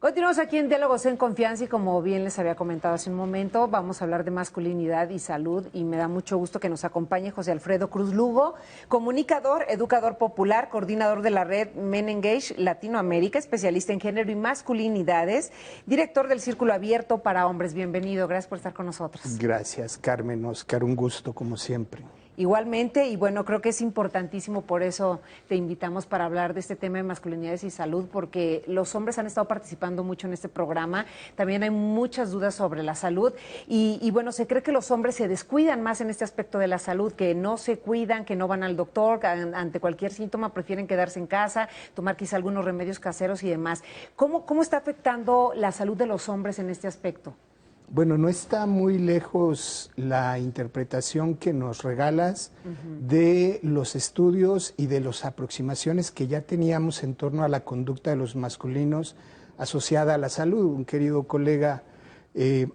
Continuamos aquí en Diálogos en Confianza y como bien les había comentado hace un momento, vamos a hablar de masculinidad y salud y me da mucho gusto que nos acompañe José Alfredo Cruz Lugo, comunicador, educador popular, coordinador de la red Men Engage Latinoamérica, especialista en género y masculinidades, director del Círculo Abierto para Hombres. Bienvenido, gracias por estar con nosotros. Gracias, Carmen, Oscar, un gusto como siempre. Igualmente, y bueno, creo que es importantísimo, por eso te invitamos para hablar de este tema de masculinidades y salud, porque los hombres han estado participando mucho en este programa, también hay muchas dudas sobre la salud, y bueno, se cree que los hombres se descuidan más en este aspecto de la salud, que no se cuidan, que no van al doctor, que ante cualquier síntoma prefieren quedarse en casa, tomar quizá algunos remedios caseros y demás. ¿Cómo está afectando la salud de los hombres en este aspecto? Bueno, no está muy lejos la interpretación que nos regalas de los estudios y de las aproximaciones que ya teníamos en torno a la conducta de los masculinos asociada a la salud. Un querido colega,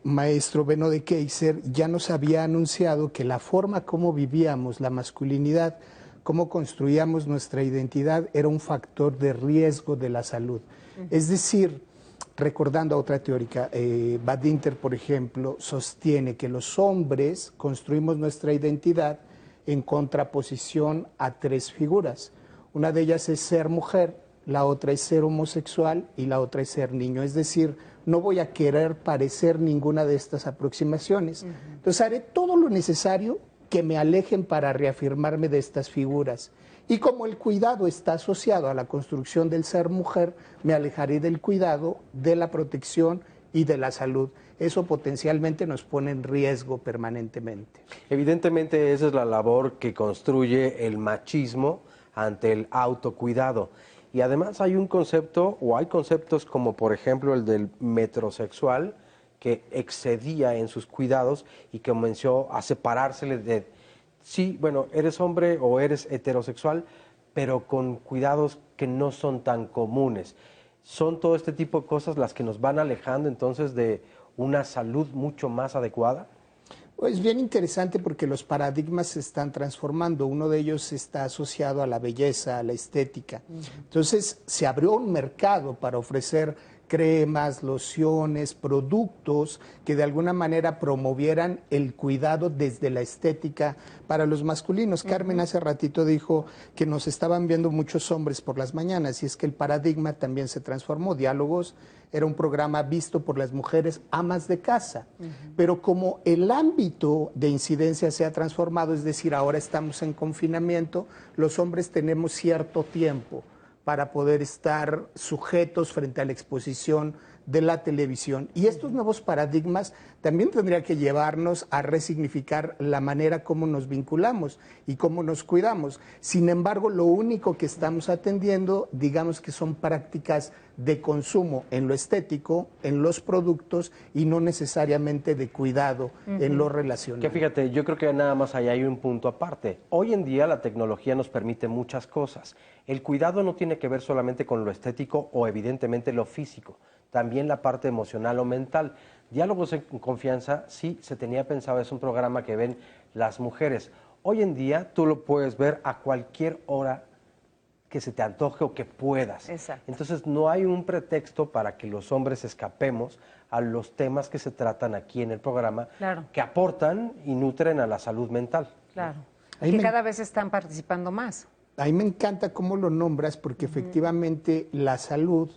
maestro Beno de Keyser, ya nos había anunciado que la forma como vivíamos la masculinidad, cómo construíamos nuestra identidad, era un factor de riesgo de la salud. Es decir, recordando a otra teórica, Badinter, por ejemplo, sostiene que los hombres construimos nuestra identidad en contraposición a tres figuras. Una de ellas es ser mujer, la otra es ser homosexual y la otra es ser niño. Es decir, no voy a querer parecer ninguna de estas aproximaciones. Entonces haré todo lo necesario que me alejen para reafirmarme de estas figuras. Y como el cuidado está asociado a la construcción del ser mujer, me alejaré del cuidado, de la protección y de la salud. Eso potencialmente nos pone en riesgo permanentemente. Evidentemente esa es la labor que construye el machismo ante el autocuidado. Y además hay un concepto, o hay conceptos como por ejemplo el del metrosexual, que excedía en sus cuidados y que comenzó a separársele de... Sí, bueno, eres hombre o eres heterosexual, pero con cuidados que no son tan comunes. Son todo este tipo de cosas las que nos van alejando entonces de una salud mucho más adecuada. Es bien interesante porque los paradigmas se están transformando. Uno de ellos está asociado a la belleza, a la estética. Entonces se abrió un mercado para ofrecer cremas, lociones, productos que de alguna manera promovieran el cuidado desde la estética para los masculinos. Carmen hace ratito dijo que nos estaban viendo muchos hombres por las mañanas y es que el paradigma también se transformó. Diálogos era un programa visto por las mujeres amas de casa, pero como el ámbito de incidencia se ha transformado, es decir, ahora estamos en confinamiento, los hombres tenemos cierto tiempo para poder estar sujetos frente a la exposición de la televisión. Y estos nuevos paradigmas también tendrían que llevarnos a resignificar la manera como nos vinculamos y cómo nos cuidamos. Sin embargo, lo único que estamos atendiendo, digamos que son prácticas de consumo en lo estético, en los productos y no necesariamente de cuidado en lo relacional. Que fíjate, yo creo que nada más ahí hay un punto aparte. Hoy en día la tecnología nos permite muchas cosas. El cuidado no tiene que ver solamente con lo estético o evidentemente lo físico, también la parte emocional o mental. Diálogos en Confianza, sí, se tenía pensado, es un programa que ven las mujeres. Hoy en día tú lo puedes ver a cualquier hora que se te antoje o que puedas. Exacto. Entonces no hay un pretexto para que los hombres escapemos a los temas que se tratan aquí en el programa, Claro, que aportan y nutren a la salud mental. claro. Ahí Que me- cada vez están participando más. A mí me encanta cómo lo nombras porque efectivamente la salud,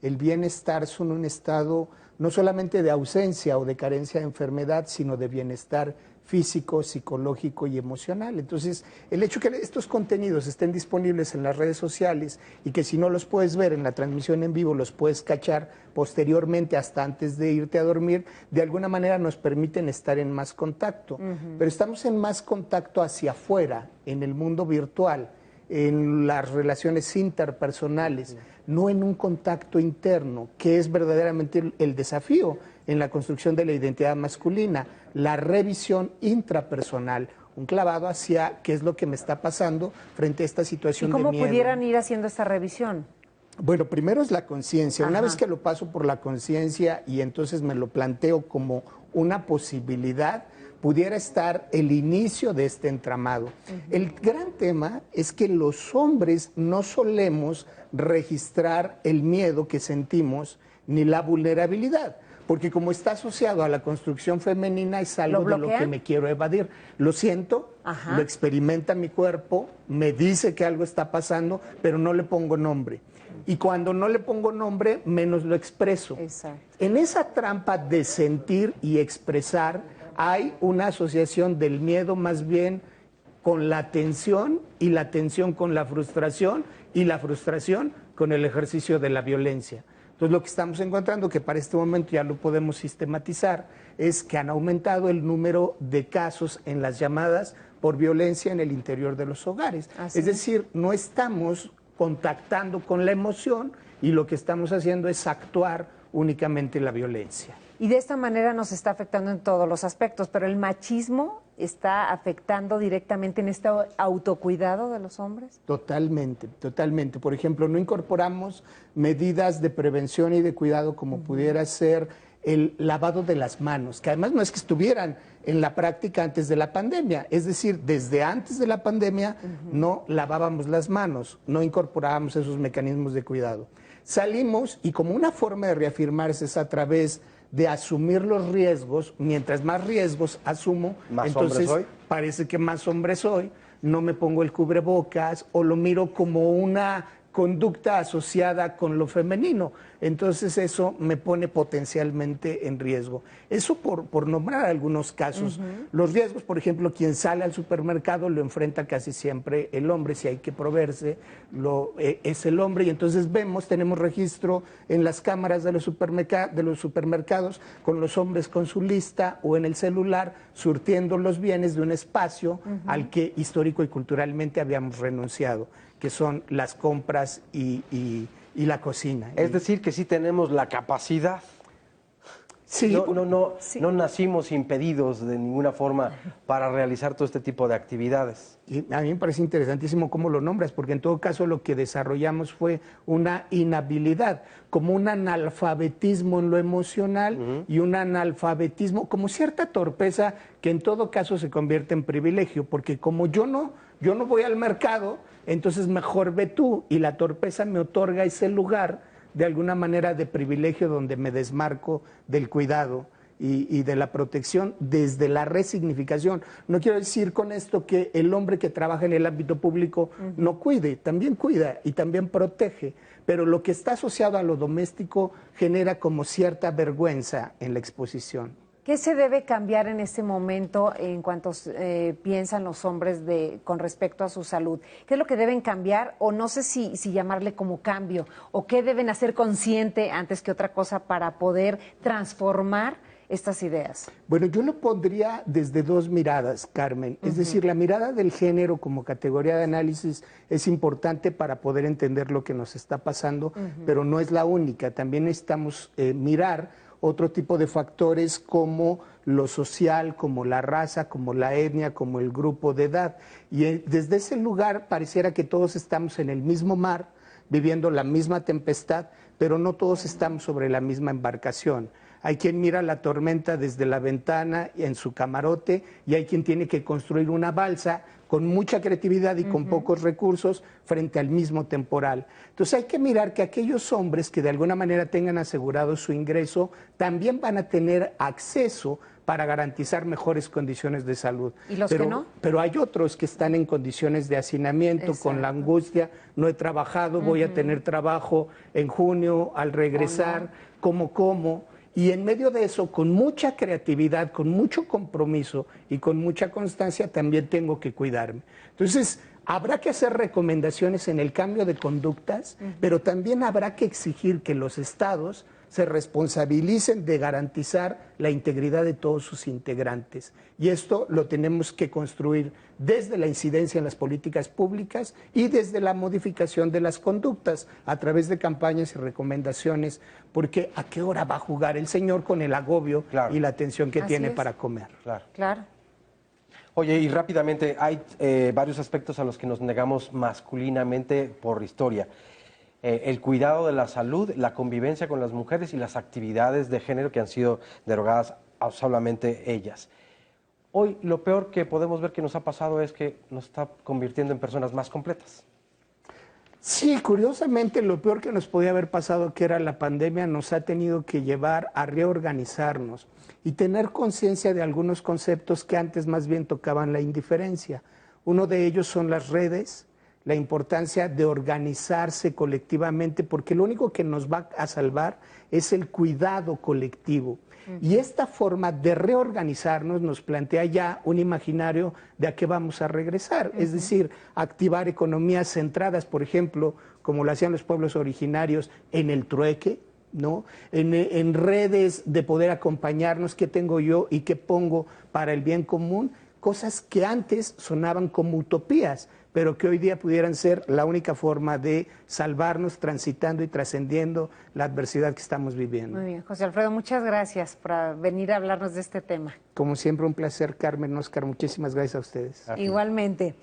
el bienestar son un estado no solamente de ausencia o de carencia de enfermedad, sino de bienestar físico, psicológico y emocional. Entonces, el hecho que estos contenidos estén disponibles en las redes sociales y que si no los puedes ver en la transmisión en vivo, los puedes cachar posteriormente hasta antes de irte a dormir, de alguna manera nos permiten estar en más contacto. Pero estamos en más contacto hacia afuera, en el mundo virtual, en las relaciones interpersonales, no en un contacto interno, que es verdaderamente el desafío en la construcción de la identidad masculina, la revisión intrapersonal, un clavado hacia qué es lo que me está pasando frente a esta ¿Y situación de cómo miedo. pudieran ir haciendo esta revisión? Bueno, primero es la conciencia. Una Ajá. vez que lo paso por la conciencia y entonces me lo planteo como una posibilidad, pudiera estar el inicio de este entramado. El gran tema es que los hombres no solemos registrar el miedo que sentimos ni la vulnerabilidad, porque como está asociado a la construcción femenina es algo de lo que me quiero evadir. Lo siento, lo experimenta mi cuerpo, me dice que algo está pasando, pero no le pongo nombre. Y cuando no le pongo nombre, menos lo expreso. Exacto. En esa trampa de sentir y expresar hay una asociación del miedo más bien con la tensión y la tensión con la frustración y la frustración con el ejercicio de la violencia. Entonces lo que estamos encontrando, que para este momento ya lo podemos sistematizar, es que han aumentado el número de casos en las llamadas por violencia en el interior de los hogares. Es decir, no estamos contactando con la emoción y lo que estamos haciendo es actuar únicamente la violencia. Y de esta manera nos está afectando en todos los aspectos, pero el machismo está afectando directamente en este autocuidado de los hombres. Totalmente, totalmente. Por ejemplo, no incorporamos medidas de prevención y de cuidado como pudiera ser el lavado de las manos, que además no es que estuvieran en la práctica antes de la pandemia, es decir, desde antes de la pandemia no lavábamos las manos, no incorporábamos esos mecanismos de cuidado. Salimos y como una forma de reafirmarse es a través de asumir los riesgos, mientras más riesgos asumo, entonces parece que más hombre soy, no me pongo el cubrebocas o lo miro como una conducta asociada con lo femenino. Entonces eso me pone potencialmente en riesgo. Eso por nombrar algunos casos. Los riesgos, por ejemplo, quien sale al supermercado lo enfrenta casi siempre el hombre, si hay que proveerse, es el hombre. Y entonces tenemos registro en las cámaras de los supermercados con los hombres con su lista o en el celular surtiendo los bienes de un espacio al que histórico y culturalmente habíamos renunciado, que son las compras y la cocina. Es decir, que sí tenemos la capacidad. Sí, no nacimos impedidos de ninguna forma para realizar todo este tipo de actividades. Y a mí me parece interesantísimo cómo lo nombras, porque en todo caso lo que desarrollamos fue una inhabilidad, como un analfabetismo en lo emocional y un analfabetismo, como cierta torpeza que en todo caso se convierte en privilegio, porque como yo no voy al mercado, entonces mejor ve tú, y la torpeza me otorga ese lugar de alguna manera de privilegio donde me desmarco del cuidado y de la protección desde la resignificación. No quiero decir con esto que el hombre que trabaja en el ámbito público no cuide, también cuida y también protege, pero lo que está asociado a lo doméstico genera como cierta vergüenza en la exposición. ¿Qué se debe cambiar en este momento en cuanto piensan los hombres con respecto a su salud? ¿Qué es lo que deben cambiar? O no sé si llamarle como cambio, o qué deben hacer consciente antes que otra cosa para poder transformar estas ideas. Bueno, yo lo pondría desde dos miradas, Carmen. Es decir, la mirada del género como categoría de análisis es importante para poder entender lo que nos está pasando, pero no es la única. También necesitamos mirar otro tipo de factores como lo social, como la raza, como la etnia, como el grupo de edad. Y desde ese lugar pareciera que todos estamos en el mismo mar, viviendo la misma tempestad, pero no todos estamos sobre la misma embarcación. Hay quien mira la tormenta desde la ventana en su camarote y hay quien tiene que construir una balsa con mucha creatividad y con pocos recursos frente al mismo temporal. Entonces hay que mirar que aquellos hombres que de alguna manera tengan asegurado su ingreso también van a tener acceso para garantizar mejores condiciones de salud. ¿Y los que no? Pero hay otros que están en condiciones de hacinamiento, con la angustia, no he trabajado, voy a tener trabajo en junio, al regresar, ¿cómo? Y en medio de eso, con mucha creatividad, con mucho compromiso y con mucha constancia, también tengo que cuidarme. Entonces, habrá que hacer recomendaciones en el cambio de conductas, pero también habrá que exigir que los estados se responsabilicen de garantizar la integridad de todos sus integrantes. Y esto lo tenemos que construir desde la incidencia en las políticas públicas y desde la modificación de las conductas a través de campañas y recomendaciones, porque ¿a qué hora va a jugar el señor con el agobio y la tensión que tiene para comer? Claro. Oye, y rápidamente, hay varios aspectos a los que nos negamos masculinamente por historia. El cuidado de la salud, la convivencia con las mujeres y las actividades de género que han sido derogadas a solamente ellas. Hoy lo peor que podemos ver que nos ha pasado es que nos está convirtiendo en personas más completas. Sí, curiosamente lo peor que nos podía haber pasado, que era la pandemia, nos ha tenido que llevar a reorganizarnos y tener conciencia de algunos conceptos que antes más bien tocaban la indiferencia. Uno de ellos son las redes, la importancia de organizarse colectivamente, porque lo único que nos va a salvar es el cuidado colectivo. Y esta forma de reorganizarnos nos plantea ya un imaginario de a qué vamos a regresar, es decir, activar economías centradas, por ejemplo, como lo hacían los pueblos originarios, en el trueque, ¿no? En redes de poder acompañarnos, qué tengo yo y qué pongo para el bien común, cosas que antes sonaban como utopías, pero que hoy día pudieran ser la única forma de salvarnos transitando y trascendiendo la adversidad que estamos viviendo. Muy bien, José Alfredo, muchas gracias por venir a hablarnos de este tema. Como siempre, un placer, Carmen, Oscar, muchísimas gracias a ustedes. Igualmente.